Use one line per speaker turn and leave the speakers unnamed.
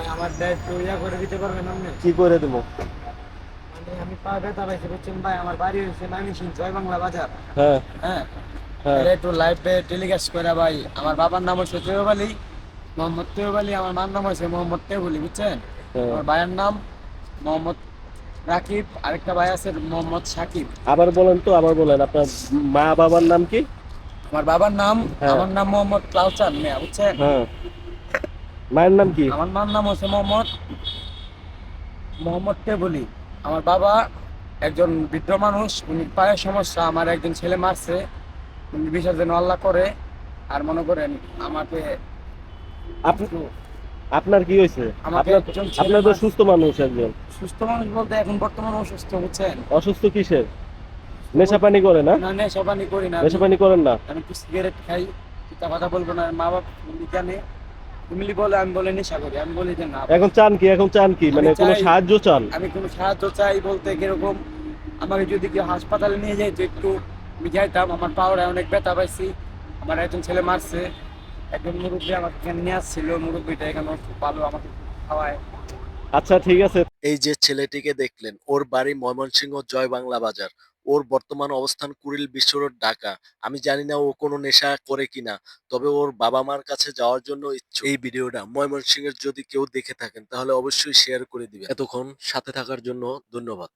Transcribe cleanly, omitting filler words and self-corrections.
আমার দেশ একটু ইয়া করে দিতে পারবেন আপনি?
কি করে দেবো?
মানে আমি পা ব্যথা পাইছি বুঝছেন ভাই, আমার বাড়ি হচ্ছে ময়মনসিংহ জয় বাংলা বাজার।
হ্যাঁ,
হ্যাঁ,
হ্যাঁ,
এটা একটু লাইভে টেলিকাস্ট করে ভাই। আমার বাবার নাম হচ্ছে তৈয়ব আলী, মোহাম্মদ তৈয়ব আলী। আমার মার নাম হচ্ছে মোহাম্মদ টেবুলি, বুঝছেন?
হ্যাঁ।
আমার ভাইয়ের নাম মোহাম্মদ রাকিব, আরেকটা ভাই আছে মোহাম্মদ সাকিব।
আবার বলেন তো, আবার বলেন আপনার মা বাবার নাম কি?
আমার বাবার নাম,
হ্যাঁ,
আমার নাম মোহাম্মদ কাউসার মিয়া, বুঝছেন?
হ্যাঁ। মায়ের নাম কি?
আমার মার নাম হচ্ছে মোহাম্মদ মোহাম্মদ টেবুলি। আমার বাবা একজন বৃদ্ধ মানুষ, উনি পায়ের সমস্যা, আমার একজন ছেলে মারছে, উনি বিসর্জন আল্লাহ করে। আর মনে করেন আমাকে
আপ-
একটু,
আপনার কি হয়েছে?
আমাকে
আপনার
একজন ছেলে
আপনার তো
মারছে।
সুস্থ মানুষ একজন।
সুস্থ মানুষ বলতে এখন বর্তমানে অসুস্থ, বুঝছেন?
অসুস্থ কিসের? নেশা পানি করে না?
না, নেশা পানি করি না
নেশা
আমি।
পানি করেন না?
আমি একটু সিগারেট খাই, চিন্তা কথা বলবো না। মা বাবা জানে, ফ্যামিলি বলে, আমি বলে নেশা করি, আমি বলি যে না ভাই।
এখন চান কি? এখন চান কি?
আমি
মানে কোনো
চাই,
সাহায্য চান?
আমি কোনো সাহায্য চাই বলতে কিরকম, আমাকে যদি কেউ হাসপাতালে নিয়ে যায় তো একটু আমি যাইতাম। আমার পাওয়ারে অনেক ব্যথা পাইছি, আমার একজন ছেলে মারছে। একজন মুরব্বী আমাকে এখানে নিয়ে আসছিল, মুরব্বীটা এখানে খুব ভালো, আমাকে খুব খাওয়ায়।
আচ্ছা, ঠিক আছে।
এই যে ছেলেটিকে দেখলেন, ওর বাড়ি ময়মনসিংহ জয় বাংলা বাজার। ওর বর্তমান অবস্থান কুড়িল বিশ্ব রোড, ঢাকা। আমি জানি না ও কোনো নেশা করে কিনা, তবে ওর বাবা মার কাছে যাওয়ার জন্য ইচ্ছুক। এই ভিডিওটা ময়মনসিংহের যদি কেউ দেখে থাকেন তাহলে অবশ্যই শেয়ার করে দিবেন। এতক্ষণ সাথে থাকার জন্য ধন্যবাদ।